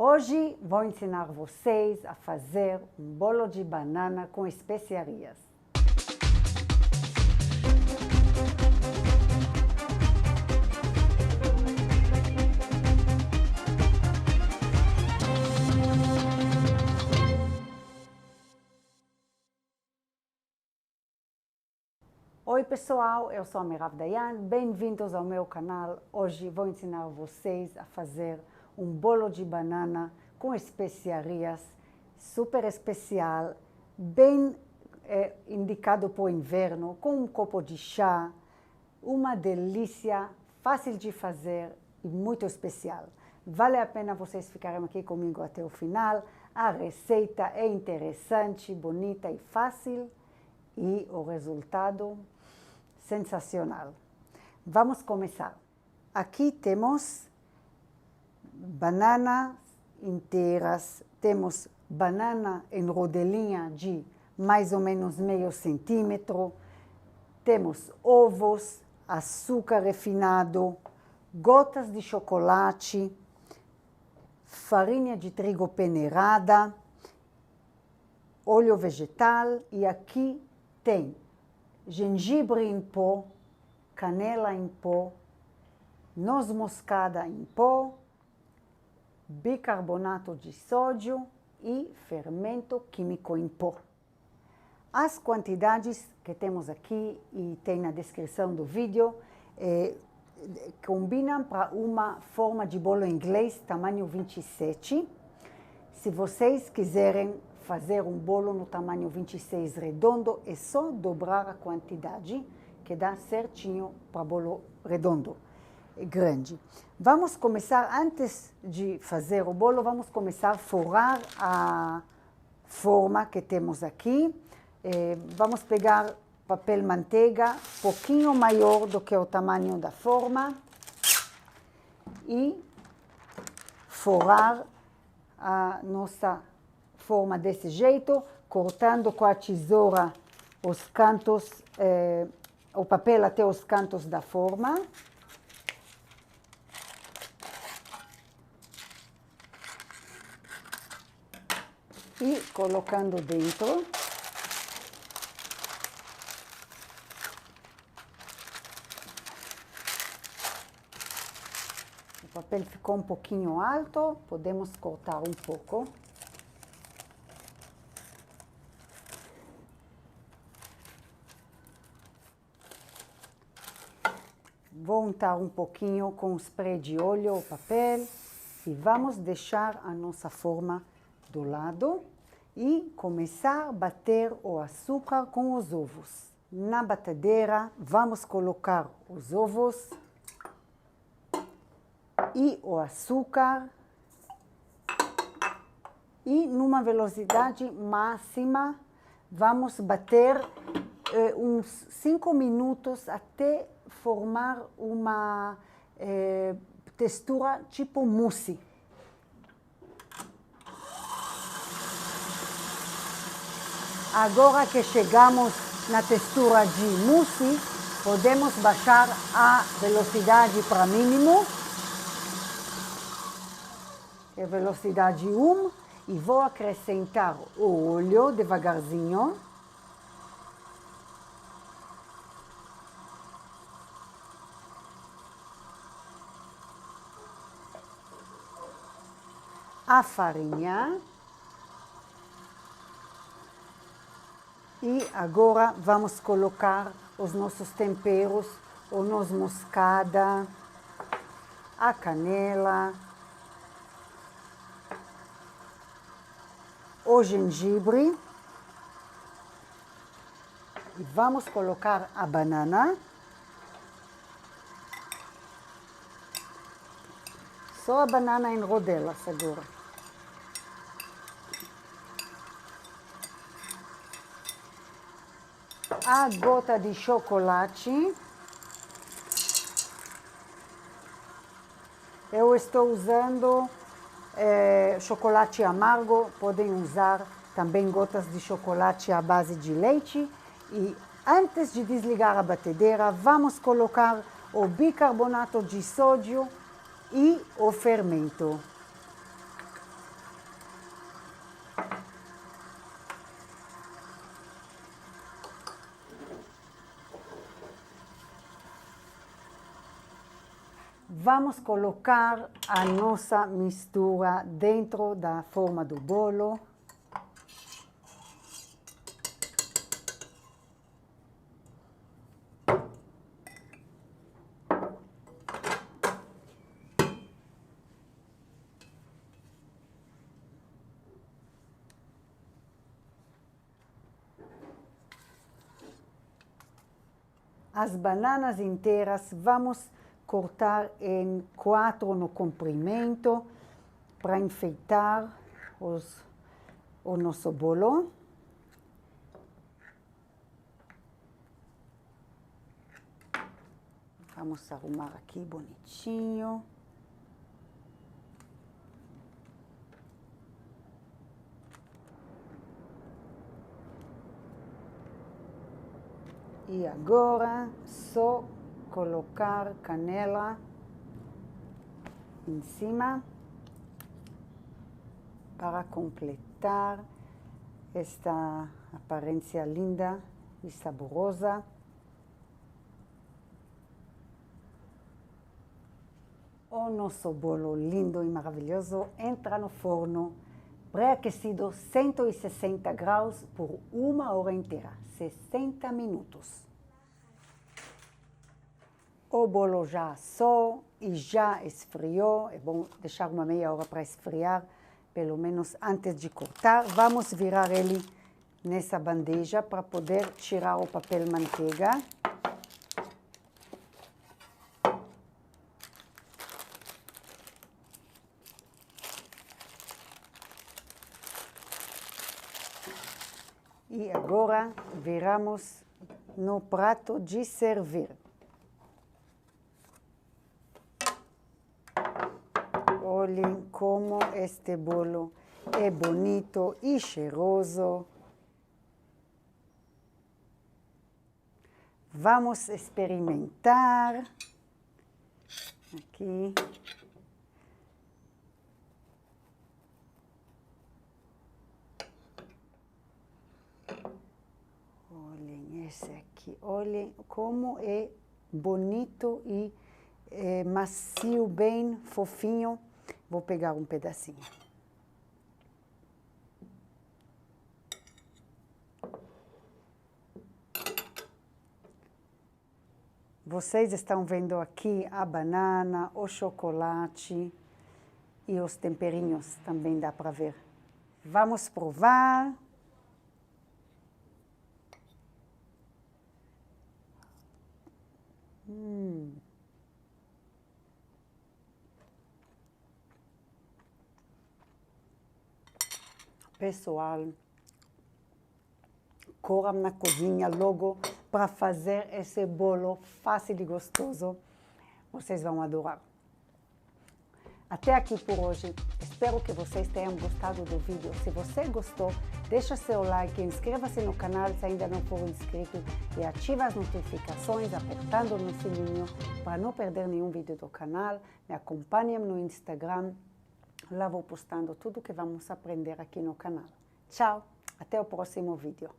Hoje vou ensinar vocês a fazer um bolo de banana com especiarias. Oi pessoal, eu sou a Merav Dayan, bem-vindos ao meu canal. Hoje vou ensinar vocês a fazer um bolo de banana com especiarias, super especial, bem indicado para o inverno, com um copo de chá, uma delícia, fácil de fazer e muito especial. Vale a pena vocês ficarem aqui comigo até o final. A receita é interessante, bonita e fácil e o resultado sensacional. Vamos começar. Aqui temos bananas inteiras, temos banana em rodelinha de mais ou menos meio centímetro, temos ovos, açúcar refinado, gotas de chocolate, farinha de trigo peneirada, óleo vegetal e aqui tem gengibre em pó, canela em pó, noz moscada em pó, bicarbonato de sódio e fermento químico em pó. As quantidades que temos aqui e tem na descrição do vídeo combinam para uma forma de bolo inglês tamanho 27. Se vocês quiserem fazer um bolo no tamanho 26 redondo, é só dobrar a quantidade que dá certinho para bolo redondo, grande. Vamos começar, antes de fazer o bolo, vamos começar a forrar a forma que temos aqui. Vamos pegar papel manteiga, pouquinho maior do que o tamanho da forma, e forrar a nossa forma desse jeito, cortando com a tesoura os cantos, o papel até os cantos da forma. E colocando dentro. O papel ficou um pouquinho alto, podemos cortar um pouco. Vou untar um pouquinho com spray de óleo o papel e vamos deixar a nossa forma do lado e começar a bater o açúcar com os ovos. Na batedeira vamos colocar os ovos e o açúcar e numa velocidade máxima vamos bater uns 5 minutos até formar uma textura tipo mousse. Agora que chegamos na textura de mousse, podemos baixar a velocidade para mínimo, que é velocidade 1, e vou acrescentar o óleo devagarzinho. A farinha. E agora vamos colocar os nossos temperos, o noz moscada, a canela, o gengibre. E vamos colocar a banana. Só a banana em rodelas agora. A gota de chocolate. Eu estou usando chocolate amargo, podem usar também gotas de chocolate à base de leite. E antes de desligar a batedeira, vamos colocar o bicarbonato de sódio e o fermento. Vamos colocar a nossa mistura dentro da forma do bolo. As bananas inteiras vamos cortar em 4 no comprimento para enfeitar o nosso bolo. Vamos arrumar aqui bonitinho. E agora, só colocar canela em cima para completar esta aparência linda e saborosa. O nosso bolo lindo e maravilhoso entra no forno pré-aquecido 160 graus por 1 hora inteira, 60 minutos. O bolo já assou e já esfriou. É bom deixar uma meia hora para esfriar, pelo menos antes de cortar. Vamos virar ele nessa bandeja para poder tirar o papel manteiga. E agora viramos no prato de servir. Olhem como este bolo é bonito e cheiroso. Vamos experimentar. Aqui. Olhem esse aqui. Olhem como é bonito e macio, bem fofinho. Vou pegar um pedacinho. Vocês estão vendo aqui a banana, o chocolate e os temperinhos também dá para ver. Vamos provar. Pessoal, corram na cozinha logo para fazer esse bolo fácil e gostoso. Vocês vão adorar. Até aqui por hoje. Espero que vocês tenham gostado do vídeo. Se você gostou, deixa seu like, inscreva-se no canal se ainda não for inscrito e ative as notificações apertando no sininho para não perder nenhum vídeo do canal. Me acompanhem no Instagram. Lá vou postando tudo que vamos aprender aqui no canal. Tchau, até o próximo vídeo.